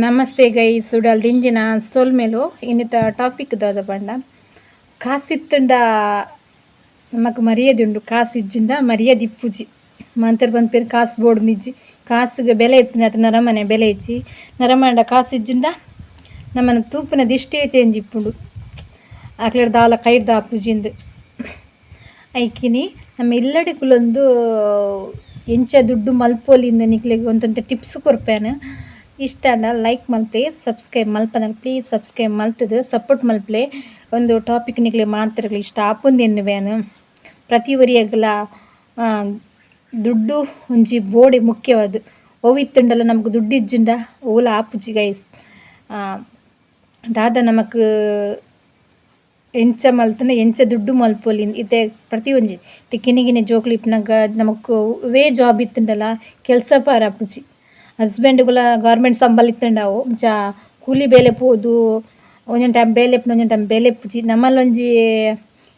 ನಮಸ್ತೆ ಗೈ ಸುಡಲ್ ದಿಂಜಿನ ಸೋಲ್ಮೇಲು ಇನ್ನಿತ ಟಾಪಿಕ್ ದಾದ ಬಂಡ ಕಾಸಿತ್ತಂಡ ನಮಕ್ ಮರ್ಯಾದೆ ಉಂಡು ಕಾಸು ಇಜ್ಜಿಂದ ಮರ್ಯಾದೆ ಇಪ್ಪುಜಿ ಮಂತರ್ ಬಂದ ಪೇರು ಕಾಸು ಬೋರ್ಡು ನಿಜ್ಜಿ ಕಾಸಿಗೆ ಬೆಲೆ ಇತ್ತಿನ ಅದು ನರಮನೆ ಬೆಲೆ ಇಜ್ಜಿ ನರಮಂಡ ಕಾಸು ಇಜ್ಜಿಂದ ನಮ್ಮನ ತೂಪಿನ ದಿಷ್ಟೇ ಚೇಂಜ್ ಇಪ್ಪುಂಡು ಆಕಡೆ ದಾಲ ಕೈಡ್ ದಾಪುಜಿಂದು ಐಕಿನಿ ನಮ್ಮ ಇಲ್ಲಡಿಕುಲೊಂದು ಎಂಚ ದುಡ್ಡು ಮಲ್ಪೋಲಿಂದ ನಿಕ್ಲಿಗೆ ಒಂದಂತ ಟಿಪ್ಸ್ ಕೊರ್ಪೇನು ಇಷ್ಟ ಲೈಕ್ ಮಲ್ಪೆ ಸಬ್ಸ್ಕ್ರೈಬ್ ಮಲ್ಪನ ಪ್ಲೀಸ್ ಸಬ್ಸ್ಕ್ರೈಬ್ ಮಲ್ತದು ಸಪೋರ್ಟ್ ಮಲ್ಪಲೆ ಒಂದು ಟಾಪಿಕ್ ನಿಕ್ಲೆ ಮಾಡ್ತಿರಲಿ ಇಷ್ಟ ಆಪುಂದು ಎನ್ನುವೇನು ಪ್ರತಿ ಒರಿಯಾಗಲ ದುಡ್ಡು ಒಂಜಿ ಬೋಡೆ ಮುಖ್ಯವಾದ ಓವಿತ್ತುಂಡಲ್ಲ ನಮಕ್ ದುಡ್ಡು ಇಜ್ಜಿಂಡ ಓಲ ಆಪುಜಿ ಗೈಸ್ ದಾದ ನಮಕ್ ಎಂಚ ಮಲ್ತನ ಎಂಚ ದುಡ್ಡು ಮಲ್ಪೊಲಿ ಇತ್ತೆ ಪ್ರತಿ ಒಂಜಿ ಕಿನಿಗಿನ ಜೋಕ್ಲಿ ಇಪ್ಪನಾಗ ನಮಕ್ ಜಾಬ್ ಇತ್ತುಂಡಲ್ಲ ಕೆಲಸ ಪಾರ ಆಪುಜಿ ಹಸ್ಬೆಂಡ್ಗಳ ಗೌರ್ಮೆಂಟ್ ಸಂಬಳ ಇತ್ತಂಡಾವು ಕೂಲಿ ಬೇಲೆ ಪೋದು ಒಂದೊಂದು ಟೈಮ್ ಬೇಲೆ ಒಂದೊಂದು ಟೈಮ್ ಬೇಲೆ ಪುಜಿ ನಮ್ಮಲ್ಲೊಂಜಿ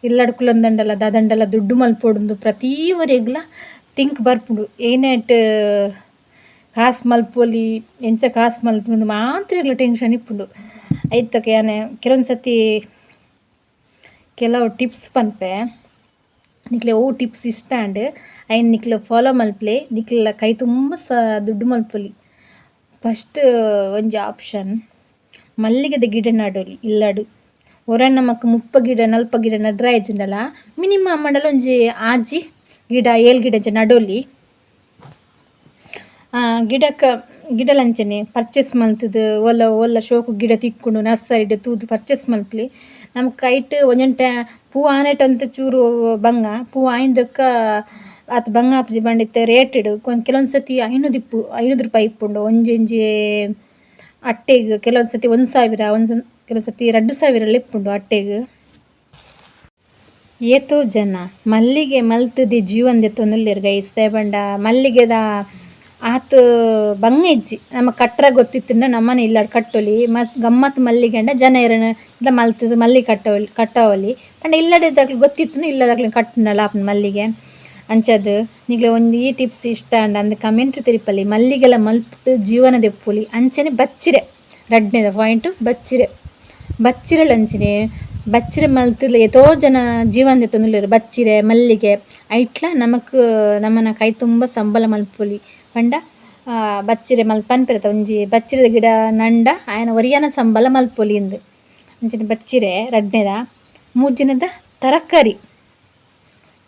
ಇಲ್ಲಡ್ಕುಲೊಂದಂಡಲ್ಲ ದಾದಂಡಲ್ಲ ದುಡ್ಡು ಮಲ್ಪೋಡು ಪ್ರತಿ ಒರಿಗ್ಲ ತಿಂಕ್ ಬರ್ಪುಂಡು ಏನೇಟ್ ಕಾಸು ಮಲ್ಪೊಲಿ ಎಂಚ ಕಾಸು ಮಲ್ಪುಂಡು ಮಾತ್ರ ಟೆನ್ಷನ್ ಇಪ್ಪುಂಡು ಐತಕ್ಕೆ ಯಾನೆ ಕೆಲವೊಂದು ಸತಿ ಕೆಲವು ಟಿಪ್ಸ್ ಪನ್ಪೆ ನಿಕ್ಲೆ ಓ ಟಿಪ್ಸ್ ಇಷ್ಟ ಅಂಡ್ ಐನ್ ನಿಕ್ಲೆ ಫಾಲೋ ಮಲ್ಪಲೆ ನಿಕ್ಲ ಕೈ ತುಂಬ ದುಡ್ಡು ಮಲ್ಪೊಲಿ ಫಸ್ಟ್ ಒಂಜಿ ಆಪ್ಷನ್ ಮಲ್ಲಿಗೆದ ಗಿಡ ನಡೋಲಿ ಇಲ್ಲಡು ಒರಣ್ಣ ನಮಕ್ 30 ಗಿಡ 40 ಗಿಡ ನಡ್ರ ಆಯ್ಜಿಂಡಲ್ಲ ಮಿನಿಮಮ್ ಮಂಡಲ ಒಂಜಿ ಆಜಿ ಗಿಡ 7 ಗಿಡ ನಡೋಲಿ ಗಿಡಲಂಚನೆ ಪರ್ಚೇಸ್ ಮಲ್ತದು ಒಲ್ಲ ಶೋಕು ಗಿಡ ತಿಕ್ಕೊಂಡು ನರ್ಸರಿಡ್ ತೂದು ಪರ್ಚೇಸ್ ಮಲ್ಪಲಿ ನಮ್ಗೆ ಕೈಟ್ ಒಂಜೊಂಟೆ ಪೂ ಆನೆಟ್ ಅಂತ ಚೂರು ಬಂಗ ಪೂ ಆಯ್ದಕ್ಕ ಆತ ಬಂಗ ಆಪುಜಿ ಬಂಡಿತ್ತೆ ರೇಟೆಡ್ ಕೆಲವೊಂದು ಸತಿ 500 ರೂಪಾಯಿ ಇಪ್ಪುಂಡು ಒಂಜಿ ಅಟ್ಟೆಗೆ ಕೆಲವೊಂದು ಸತಿ 1000 ಕೆಲವು ಸತಿ 2000 ಇಪ್ಪುಂಡು ಅಟ್ಟೆಗೆ ಏತೋ ಜನ ಮಲ್ಲಿಗೆ ಮಲ್ತದಿ ಜೀವನದ ತೊಂದುಲ್ಲೇರು ಗೈಸ್ ಬಂಡ ಮಲ್ಲಿಗೆದ ಆತು ಬಂಗ ಇಜ್ಜಿ ನಮ್ಮ ಕಟ್ರ ಗೊತ್ತಿತ್ತಂಡ ನಮ್ಮನೆ ಇಲ್ಲ ಕಟ್ಟೊಲಿ ಗಮ್ಮತ್ ಮಲ್ಲಿಗೆ ಅಂಡ ಜನ ಎರನ ಇಲ್ಲ ಮಲ್ತದು ಮಲ್ಲಿಗೆ ಕಟ್ಟವಲಿ ಪಂಡ ಇಲ್ಲಡದಾಗ್ಲಿ ಗೊತ್ತಿತ್ತು ಇಲ್ಲದಾಗ್ಲಿ ಕಟ್ಟನಲ್ಲ ಆಪನ ಮಲ್ಲಿಗೆ ಅಂಚದು ನಿಗ್ಲೆ ಒಂದು ಈ ಟಿಪ್ಸ್ ಇಷ್ಟ ಅಂಡ ಅಂದ ಕಮೆಂಟ್ ತಿರುಪಲಿ ಮಲ್ಲಿಗೆಲ್ಲ ಮಲ್ಪು ಜೀವನ ದೆಪ್ಪುಲಿ ಅಂಚನೆ ಬಚ್ಚಿರೆ ರಡ್ನೇದ ಪಾಯಿಂಟು ಬಚ್ಚಿರಳು ಅಂಚನೆ ಬಚ್ಚಿರೆ ಮಲ್ತಿಲ್ಲ ಎಷ್ಟೋ ಜನ ಜೀವನ ತೊಂದಲೇರು ಬಚ್ಚಿರೆ ಮಲ್ಲಿಗೆ ಐಟ್ಲ ನಮ್ಮನ ಕೈ ತುಂಬ ಸಂಬಳ ಮಲ್ಪೊಲಿ ಪಂಡ ಬಚ್ಚಿರೆ ಪನ್ಪಿರತ ಒಂಜಿ ಬಚ್ಚಿರದ ಗಿಡ ನಂಡ ಆಯನ ಒರಿಯನ ಸಂಬಳ ಮಲ್ಪೊಲಿ ಇಂದು ಅಂಚನೆ ಬಚ್ಚಿರೆ ರಡ್ನೇದ ಮೂಜಿನದ ತರಕಾರಿ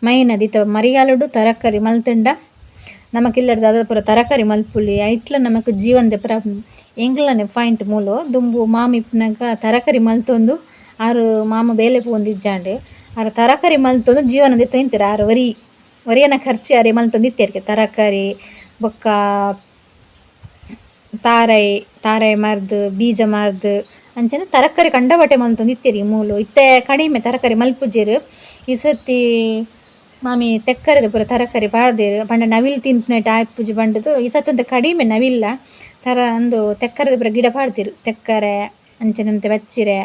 ಮೈನದ ಇತ್ತ ಮರಿಯಾಲುಡು ತರಕಾರಿ ಮಲ್ತಂಡ ನಮಕಿಲ್ಲದ ಅದ ಪೂರ ತರಕಾರಿ ಮಲ್ಪುಲಿ ಐಟ್ಲ ನಮಕ್ ಜೀವನದ ಪುರ ಎಂಗ್ಲನೆ ಪಾಯಿಂಟ್ ಮೂಲು ದುಂಬು ಮಾಮ ಇಪ್ಪನಾಗ ತರಕಾರಿ ಮಲ್ತೊಂದು ಆರು ಮಾಮ ಬೇಲೆ ಪೋಂದು ಇಜ್ಜಾಂಡು ಆರು ತರಕಾರಿ ಮಲ್ತೊಂದು ಜೀವನದ ತೊಯ್ತೀರ ಆರು ಒರಿಯನ ಖರ್ಚು ಯಾರೇ ಮಲ್ತೊಂದು ಇತ್ತೇರ್ಕೆ ತರಕಾರಿ ಬೊಕ್ಕ ತಾರಾಯಿ ಮರ್ದು ಬೀಜ ಮರ್ದು ಅಂಚನೆ ತರಕಾರಿ ಕಂಡಬಟ್ಟೆ ಮಲ್ತೊಂದು ಇತ್ತೇರಿ ಮೂಲು ಇತ್ತೆ ಕಡಿಮೆ ತರಕಾರಿ ಮಲ್ಪುಜೇರು ಈ ಸತಿ ಮಾಮಿ ತೆಕ್ಕರದ ಪೂರ ತರಕಾರಿ ಪಾಡ್ದೇರು ಪಂಡ ನವಿಲು ತಿಂತನೇಟ ಆಯ್ಪುಜಿ ಬಂಡದು ಈ ಸತಿ ಒಂದು ಕಡಿಮೆ ನವಿಲ್ಲ ಒಂದು ತೆಕ್ಕರದ ಪೂರ ಗಿಡ ಪಾಡ್ದಿರು ತೆಕ್ಕರೆ ಅಂಚನಂತೆ ಬಚ್ಚಿರೆ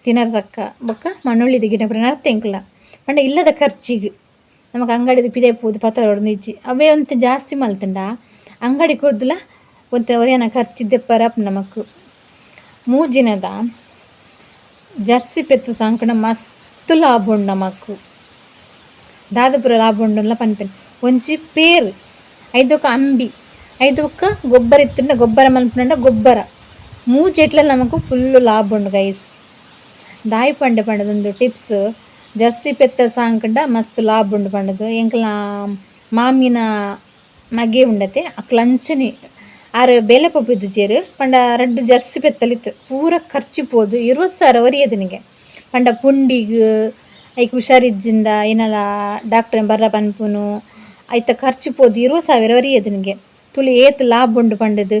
ತಿನ್ನರ್ದಕ್ಕ ಬೊಕ್ಕ ಮಣ್ಣುಳ್ಳಿದ ಗಿಡ ಪೂರ ನರ್ತೆಂಕ್ಲ ಪಂಡ ಇಲ್ಲದ ಖರ್ಚಿಗೆ ನಮಗೆ ಅಂಗಡಿದು ಪಿದೆ ಪೋದು ಪತ್ರ ಹೊಡೆದು ಇಜ್ಜಿ ಅವೇ ಒಂದು ಜಾಸ್ತಿ ಮಲ್ತಂಡ ಅಂಗಡಿ ಕೊಡ್ದುಲ ಒಂಥರ ಒರಿಯನ ಖರ್ಚಿದ್ದೆಪ್ಪರ ನಮಕ್ ಮೂಜಿನದ ಜರ್ಸಿ ಪೆತ್ತು ಸಾಂಕಣ ಮಸ್ತ್ ಲಾಭ ಉಂಡು ನಮಕ್ ದಾದಪುರ ಲಾಭ ಉಂಡುಲ್ಲ ಪನ್ಪೆನ್ ಒಂಜಿ ಪೇರು ಐದೊಕ್ಕ ಅಂಬಿ ಐದೊಕ್ಕ ಗೊಬ್ಬರ ಇತ್ತಂಡ ಗೊಬ್ಬರ ಮಲ್ಪಂಡ ಗೊಬ್ಬರ ಮೂಜೆಟ್ಲ ನಮಕ್ ಫುಲ್ಲು ಲಾಭ ಉಂಡು ಗೈಸ್ ದಾಯಿ ಪಂಡದೊಂದು ಟಿಪ್ಸ್ ಜರ್ಸಿ ಪೆತ್ತ ಸಾಂಕಂಡ ಮಸ್ತ್ ಲಾಭ ಉಂಡು ಪಂಡದು ಎಂಕ್ಲ ಮಾಮಿನ ಮಗೆ ಉಂಡತೆ ಅಕ್ಲಂಚನಿ ಆರು ಬೇಲೆ ಪೊಪ್ಪಿದ್ದು ಜೇರು ಪಂಡ 2 ಜರ್ಸಿ ಪೆತ್ತಲಿತ್ತು ಪೂರ ಖರ್ಚು ಪೋದು 20,000 ಒರಿಯದನಿಗೆ ಪಂಡ ಪುಂಡಿಗೆ ಐಕ್ ಹುಷಾರಿಜ್ಜಿಂದ ಏನಲ್ಲ ಡಾಕ್ಟ್ರ್ ಬರ್ರ ಪನ್ಪುನು ಐತ ಖರ್ಚು ಪೋದು 20,000 ಒರಿಯದನಿಗೆ ತುಳಿ ಏತು ಲಾಭ ಉಂಡು ಪಂಡದು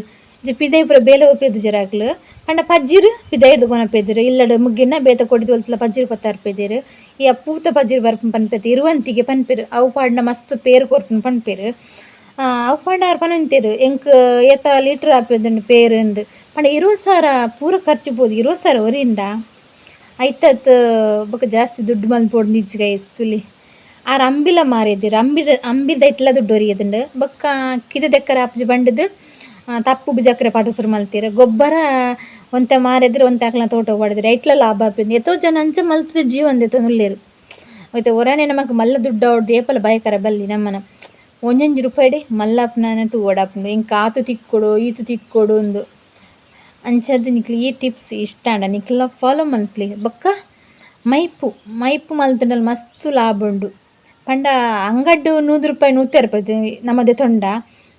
ಪಿದೈ ಪೂರ ಬೇಲೆ ಒಪ್ಪಿದ್ದು ಜರಾಕ್ಲು ಪಂಡ ಪಜ್ಜಿರು ಪಿದೈದು ಕೊನಪೆದಿರು ಇಲ್ಲಡ ಮುಗ್ಗಿನ ಬೇತ ಕೊಡಿದು ಹೊಲ್ತಲ ಪಜ್ಜಿರು 10 ರೂಪಾಯಿದೇರು ಈ ಪೂತ ಪಜ್ಜಿರು ಬರ್ಪು ಪನ್ಪೆತ ಇರುವಂತಿಗೆ ಪನ್ಪೆರು ಅವು ಪಾಡ್ನ ಮಸ್ತ್ ಪೇರು ಕೊರ್ಪುನು ಪನ್ಪೆರು ಅವು ಪಾಂಡ ಆರು ಪನಂತೇರು ಎಂಕ್ ಏತ ಲೀಟ್ರ್ ಆಪೇದನ್ನು ಪೇರು ಎಂದು ಪಂಡ 20,000 ಪೂರ ಖರ್ಚು ಪೋದು 20,000 ಒರಿಯಿಂದ ಐತತ್ ಬೊಕ್ಕ ಜಾಸ್ತಿ ದುಡ್ಡು ಮಲ್ಪೋಡು ನಿಜ್ಜಿ ಗೈಸ್ ತುಲಿ ಆರು ಅಂಬಿಲ ಮಾರಿದ್ದೀರು ಅಂಬಿದ ಇಟ್ಲ ದುಡ್ಡು ಒರಿಯದುಂಡು ಬೊಕ್ಕ ಕಿದ ದೆಕ್ಕರ ಆಪುಜಿ ಬಂಡದು ತಪ್ಪು ಬಿಜಕ್ರೆ ಪಾಠಸರು ಮಲ್ತೀರ ಗೊಬ್ಬರ ಒಂತೆ ಮಾರಿದ್ರೆ ಒಂತೆ ಆಕಲ ತೋಟ ಹೊಡೆದ್ರೆ ಐಟ್ಲ ಲಾಭ ಆಪಿಂದು ಎತ್ತೋ ಜನ ಅಂಚ ಮಲ್ತದೆ ಜೀವನ ಎತ್ತೋ ನುಲ್ಲೇರು ಮತ್ತೆ ಒರಾನೆ ನಮಕ್ ಮಲ್ಲ ದುಡ್ಡು ಹೊಡ್ದು ಏಪಲ ಭಯಕರ ಬಲ್ಲಿ ನಮ್ಮನ ಒಂಜೊಂಜಿ ರೂಪಾಯಿ ಮಲ್ಲಪ್ಪನ ಓಡಾಪುಂಡು ಇಂಕ ಆತು ತಿಕ್ಕೊಡು ಈತು ತಿಕ್ಕೊಡು ಒಂದು ಅಂಚದ್ದು ನಿಕ್ಲು ಈ ಟಿಪ್ಸ್ ಇಷ್ಟ ಅಂಡ ನಿಕ್ಲ ಫಾಲೋ ಮಲ್ಪ್ಲಿ ಬೊಕ್ಕ ಮೈಪು ಮಲ್ತಂಡಲ್ಲಿ ಮಸ್ತ್ ಲಾಭ ಉಂಡು ಪಂಡ ಅಂಗಡ್ಡು 100 ರೂಪಾಯಿ 150 ನಮ್ಮದೇ ತೊಂಡ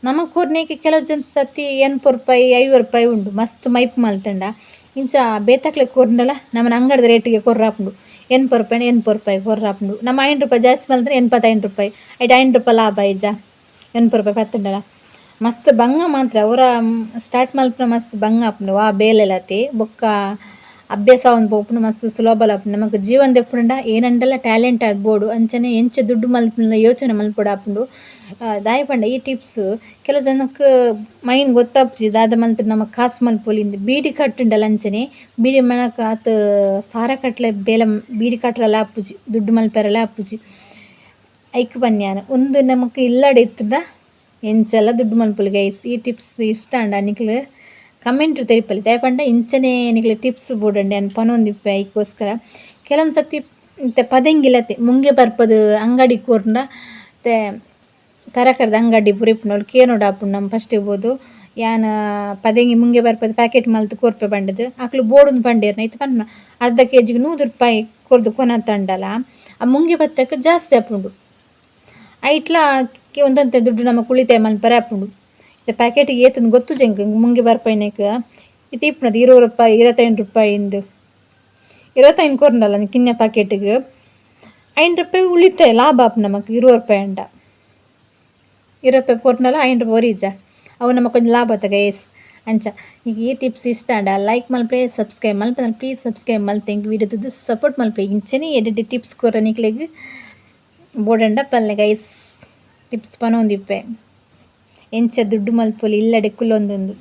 ನಮಗೆ ಕೊರ್ನೇಕೆ ಕೆಲವು ಜನ ಸತಿ 80 ರೂಪಾಯಿ 50 ರೂಪಾಯಿ ಉಂಡು ಮಸ್ತ್ ಮೈಪು ಮಲ್ತಂಡ ಇಂಚ ಬೇತಾಕ್ಲೆ ಕೊರ್ನಲ್ಲ ನಮ್ಮನ ಅಂಗಡಿದ ರೇಟಿಗೆ ಕೊರ್ರಾಪುಂಡು 80 ರೂಪಾಯಿ 80 ರೂಪಾಯಿ ಕೊರ್ರಾಪುಂಡು ನಮ್ಮ 5 ರೂಪಾಯಿ ಜಾಸ್ತಿ ಮಲ್ತಂದ್ರೆ 85 ರೂಪಾಯಿ ಐದು 5 ರೂಪಾಯಿ ಲಾಭ ಐಜ 80 ರೂಪಾಯಿ ಪತ್ತಂಡಲ್ಲ ಮಸ್ತ್ ಬಂಗ ಮಾತ್ರ ಅವರ ಸ್ಟಾರ್ಟ್ ಮಲ್ಪನ ಮಸ್ತ್ ಬಂಗ ಆಪುಂಡು ವಾ ಬೇಲೆಲತಿ ಬೊಕ್ಕ ಅಭ್ಯಾಸ ಒಂದು ಪೋಪುಂಡು ಮಸ್ತ್ ಸುಲಭಲ ಆಪುಂಡು ನಮಕ್ ಜೀವನ ದೆಪ್ಪುಂಡ ಏನಂಡಲ್ಲ ಟ್ಯಾಲೆಂಟ್ ಆಗ್ಬೋದು ಅಂಚನೆ ಎಂಚ ದುಡ್ಡು ಮಲ್ಪುಂಡ ಯೋಚನೆ ಮಲ್ಪೊಡು ಆಪುಂಡು ದಾಯ ಪಂಡ ಈ ಟಿಪ್ಸ್ ಕೆಲವು ಜನಕ್ಕೆ ಮೈಂಡ್ ಗೊತ್ತಾಪುಜಿ ದಾದ ಮಲ್ತು ನಮಕ್ ಕಾಸು ಮಲ್ಪೊಲಿಂದು ಬೀಡಿ ಕಟ್ಟುಂಡಲ್ಲ ಅಂಚನೆ ಬೀಡಿ ಮನಕ ಆತ ಸಾರ ಕಟ್ಲೆ ಬೇಲೆ ಬೀಡಿ ಕಟ್ಟರಲ್ಲ ಆಪುಜಿ ದುಡ್ಡು ಮಲ್ಪೆರಲ್ಲ ಆಪುಜಿ ಐಕ್ ಬನ್ಯಾನ ಒಂದು ನಮಕ್ ಇಲ್ಲಡೆ ಇತ್ತದ ಎಂಚೆಲ್ಲ ದುಡ್ಡು ಮಲ್ಪೊಲಿ ಗೈಸ್ ಈ ಟಿಪ್ಸ್ ಇಷ್ಟ ಅಂಡ ನಿಕ್ಲು ಕಮೆಂಟ್ ತೆರಿಪಲ್ಲಿ ದಯಪಂಡ ಇಂಚನೆ ನಿಕ್ಲೆ ಟಿಪ್ಸ್ ಬೋಡಂಡೆ ಅನ್ ಪನೊಂದಿಪ್ಪೆ ಐಕೋಸ್ಕರ ಕೆಲವೊಂದು ಸತಿ ಇಂತ ಪದಂಗಿಲ್ಲತೆ ಮುಂಗೆ ಬರ್ಪದು ಅಂಗಡಿ ಕೋರ್ಂಡ ಮತ್ತೆ ತರಕಾರಿದ ಅಂಗಡಿ ಪುರಿಪುನೋಡು ಕೇನೋಡು ಆಪುಂಡು ನಮ್ಮ ಫಸ್ಟ್ ಇರ್ಬೋದು ಯಾನ ಪದಂಗಿ ಮುಂಗೆ ಬರ್ಪದು ಪ್ಯಾಕೆಟ್ ಮಲ್ತು ಕೋರ್ಪೆ ಬಂಡದು ಆಕ್ಲು ಬೋಡೊಂದು ಬಂಡೇರ್ನ ಇತ್ತು ಪನ್ನ ಅರ್ಧ ಕೆಜಿಗೆ 100 ರೂಪಾಯಿ ಕೊರ್ದು ಕೊನತ್ತಂಡಲ್ಲ ಆ ಮುಂಗೆ ಬತ್ತಕ್ಕೆ ಜಾಸ್ತಿ ಆಪುಂಡು ಐಟ್ಲ ಒಂದೊಂತೆ ದುಡ್ಡು ನಮ್ಮ ಉಳಿತಾಯ ಮಲ್ಪರೆ ಆಪುಂಡು ಪ್ಯಾಕೆಟಿಗೆ ಏತಂದು ಗೊತ್ತು ಜಂಕ್ ಮುಂಗೆ ಬರ್ಪೈನಕ ಇದು ಇಪ್ಪುನದು 20 ರೂಪಾಯಿ 25 ರೂಪಾಯಿಂದು 25 ಕೊರ್ನಲ್ಲ ಕಿನ್ನ ಪ್ಯಾಕೆಟಿಗೆ 5 ರೂಪಾಯಿ ಉಳಿತಾಯ ಲಾಭ ಆಪು ನಮಕ್ 20 ರೂಪಾಯಿ ಅಂಡ 20 ರೂಪಾಯಿ ಕೊರ್ನಲ್ಲ 5 ರೂಪಾಯಿ ಒರೀಜ ಅವು ನಮಕ್ ಕೊಂಚ ಲಾಭ ಆತ ಗೈಸ್ ಅಂಚ ಈಗ ಈ ಟಿಪ್ಸ್ ಇಷ್ಟ ಅಂಡ ಲೈಕ್ ಮಲ್ಪೆ ಸಬ್ಸ್ಕ್ರೈಬ್ ಮಲ್ಪೆ ಪ್ಲೀಸ್ ಸಬ್ಸ್ಕ್ರೈಬ್ ಮಲ್ತೆ ಇಂಕ್ ವೀಡಿಯೋದ ಸಪೋರ್ಟ್ ಮಲ್ಪೆ ಇಂಚನೆ ಎಡಿಟ್ ಟಿಪ್ಸ್ ಕೊರ ನಿಕ್ಲೆಗ್ ಬೋಡಂಡ ಪಲ್ಲೆ ಗೈಸ್ ಟಿಪ್ಸ್ ಪನೊಂದಿಪ್ಪೆ ಎಂಚ ದುಡ್ಡು ಮಲ್ಪೊಲಿ ಇಲ್ಲಡೆ ಕುಲ್ಲೊಂದೊಂದು